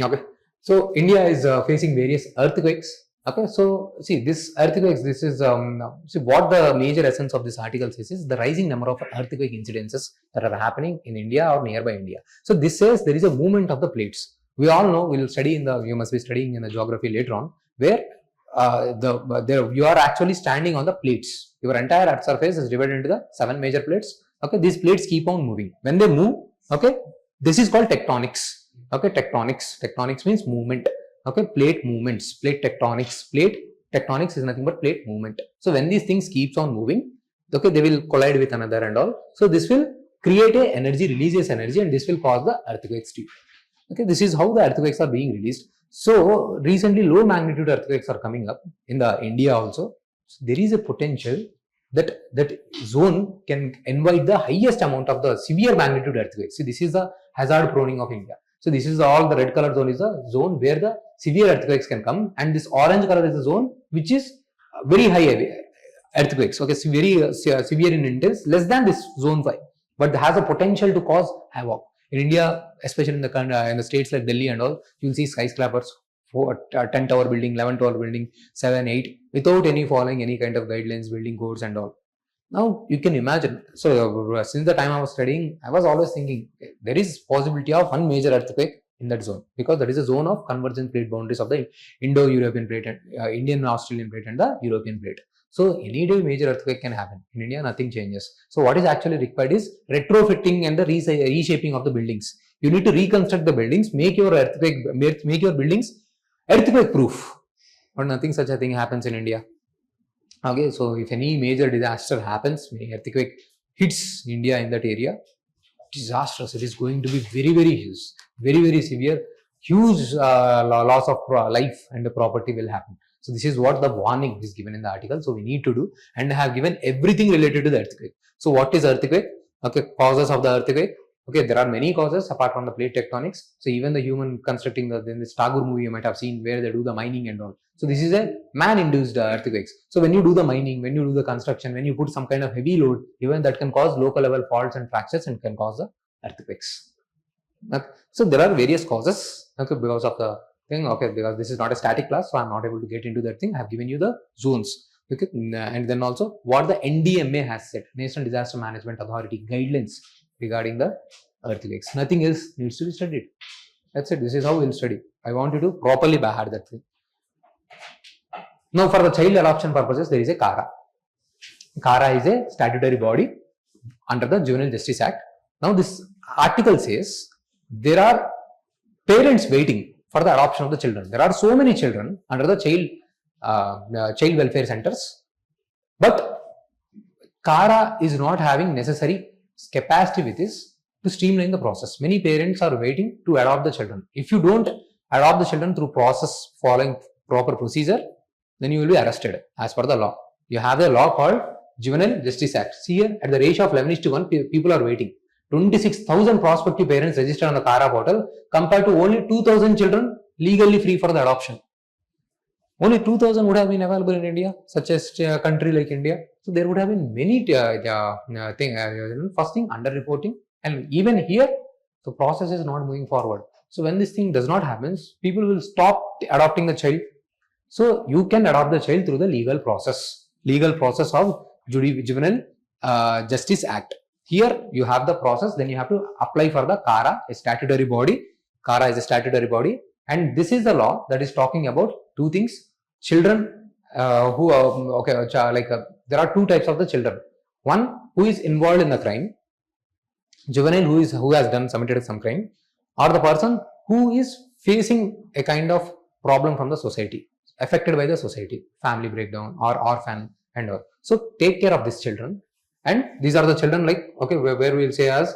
Speaker 1: Okay, so India is facing various earthquakes. Okay, so see this earthquakes, this is see what the major essence of this article says is the rising number of earthquake incidences that are happening in India or nearby India. So this says there is a movement of the plates. We all know, we will study you must be studying in the geography later on, where you are actually standing on the plates. Your entire earth surface is divided into the 7 major plates. Okay, these plates keep on moving. When they move, okay, this is called tectonics. Okay, tectonics means movement. Okay, plate movements, plate tectonics is nothing but plate movement. So when these things keeps on moving, okay, they will collide with another and all. So this will create a energy, releases energy, and this will cause the earthquakes too. Okay, this is how the earthquakes are being released. So recently low magnitude earthquakes are coming up in the India also. So there is a potential that zone can invite the highest amount of the severe magnitude earthquakes. See, this is the hazard proning of India. So this is all the red color zone is a zone where the severe earthquakes can come, and this orange color is a zone which is very high earthquakes. Okay, so very severe in intense, less than this zone 5, but has a potential to cause havoc. In India, especially in the states like Delhi and all, you will see skyscrapers, 10 tower building, 11 tower building, 7, 8, without any following any kind of guidelines, building codes and all. Now you can imagine. So since the time I was studying, I was always thinking there is possibility of one major earthquake in that zone, because that is a zone of convergent plate boundaries of the Indo-European plate and Indian-Australian plate and the European plate. So any day major earthquake can happen. In India, nothing changes. So what is actually required is retrofitting and the reshaping of the buildings. You need to reconstruct the buildings, make your buildings earthquake proof. But nothing such a thing happens in India. Okay, so if any major disaster happens, earthquake hits India in that area, disastrous. It is going to be very, very huge, very, very severe, huge loss of life and property will happen. So this is what the warning is given in the article. So we need to do, and have given everything related to the earthquake. So what is earthquake? Okay, causes of the earthquake. Okay, there are many causes apart from the plate tectonics. So even the human constructing this Tagore movie you might have seen, where they do the mining and all. So this is a man-induced earthquakes. So when you do the mining, when you do the construction, when you put some kind of heavy load, even that can cause local level faults and fractures and can cause the earthquakes. Okay. So there are various causes. Okay, because of the thing. Okay, because this is not a static class, so I'm not able to get into that thing. I have given you the zones. Okay, and then also what the NDMA has said, National Disaster Management Authority guidelines regarding the earthquakes. Nothing else needs to be studied. That's it. This is how we'll study. I want you to properly by heart that thing. Now, for the child adoption purposes, there is a CARA. CARA is a statutory body under the Juvenile Justice Act. Now, this article says there are parents waiting for the adoption of the children. There are so many children under the child welfare centers, but CARA is not having necessary capacity with this to streamline the process. Many parents are waiting to adopt the children. If you don't adopt the children through process following proper procedure, then you will be arrested as per the law. You have a law called Juvenile Justice Act. See here, at the ratio of 11:1, people are waiting. 26,000 prospective parents registered on the CARA portal compared to only 2,000 children legally free for the adoption. Only 2,000 would have been available in India, such as a country like India. So there would have been many first thing, under-reporting, and even here, the process is not moving forward. So when this thing does not happen, people will stop adopting the child. So you can adopt the child through the legal process of Juvenile Justice Act. Here you have the process, then you have to apply for the CARA, a statutory body. CARA is a statutory body, and this is the law that is talking about two things. Children there are two types of the children. One who is involved in the crime, juvenile who has committed some crime, or the person who is facing a kind of problem from the society, affected by the society, family breakdown or orphan and all. So take care of these children, and these are the children where we will say as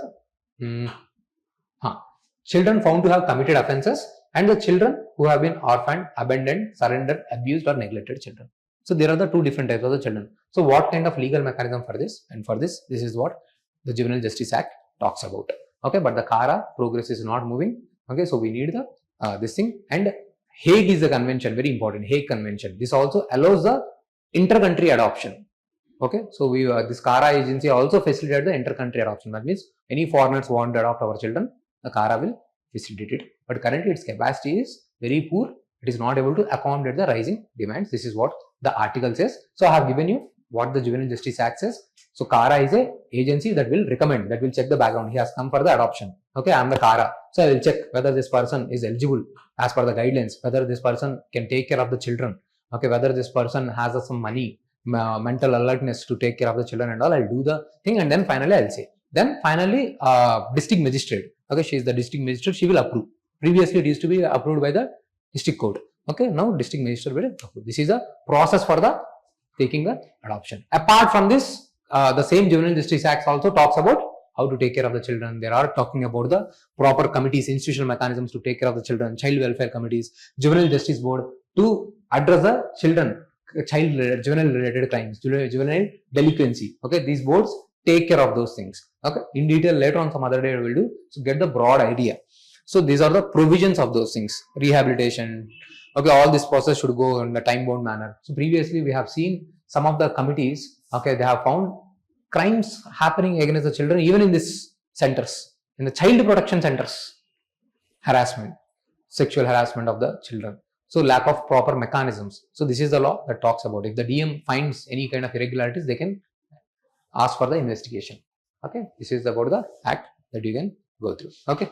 Speaker 1: children found to have committed offences, and the children who have been orphaned, abandoned, surrendered, abused or neglected children. So there are the two different types of the children. So what kind of legal mechanism for this? And for this is what the Juvenile Justice Act talks about. Okay, but the CARA progress is not moving. Okay, so we need the this thing. And Hague is the convention, very important, Hague Convention. This also allows the inter-country adoption. Okay, so we this CARA agency also facilitates the inter-country adoption. That means any foreigners want to adopt our children, the CARA will facilitate it. But currently its capacity is very poor. It is not able to accommodate the rising demands. This is what the article says. So I have given you what the Juvenile Justice Act says. So CARA is a agency that will recommend, that will check the background. He has come for the adoption. Okay, I am the CARA. So I will check whether this person is eligible as per the guidelines, whether this person can take care of the children. Okay, whether this person has some money, mental alertness to take care of the children and all. I'll do the thing, and then finally I'll say. Then finally, district magistrate. Okay, she is the district magistrate. She will approve. Previously, it used to be approved by the district court. Okay, now district magistrate will approve. This is a process for the taking the adoption. Apart from this, the same Juvenile Justice Act also talks about how to take care of the children. There are talking about the proper committees, institutional mechanisms to take care of the children, child welfare committees, juvenile justice board to address the children, juvenile related crimes, juvenile delinquency. Okay, these boards take care of those things. Okay, in detail later on some other day we will do. So get the broad idea. So these are the provisions of those things. Rehabilitation. Okay, all this process should go in the time-bound manner. So previously we have seen some of the committees. Okay, they have found crimes happening against the children even in these centers, in the child protection centers. Harassment, sexual harassment of the children. So lack of proper mechanisms. So this is the law that talks about. If the DM finds any kind of irregularities, they can ask for the investigation. Okay, this is about the act that you can go through. Okay.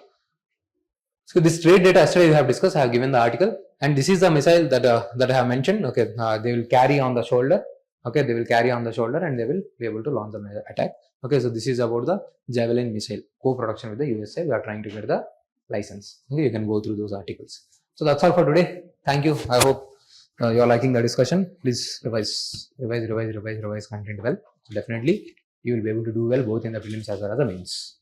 Speaker 1: So this trade data yesterday we have discussed. I have given the article, and this is the missile that I have mentioned. Okay, they will carry on the shoulder. Okay, they will carry on the shoulder and they will be able to launch the attack. Okay, so this is about the Javelin missile co-production with the USA. We are trying to get the license. Okay, you can go through those articles. So that's all for today. Thank you. I hope you are liking the discussion. Please revise content well. So definitely you will be able to do well both in the prelims as well as the mains.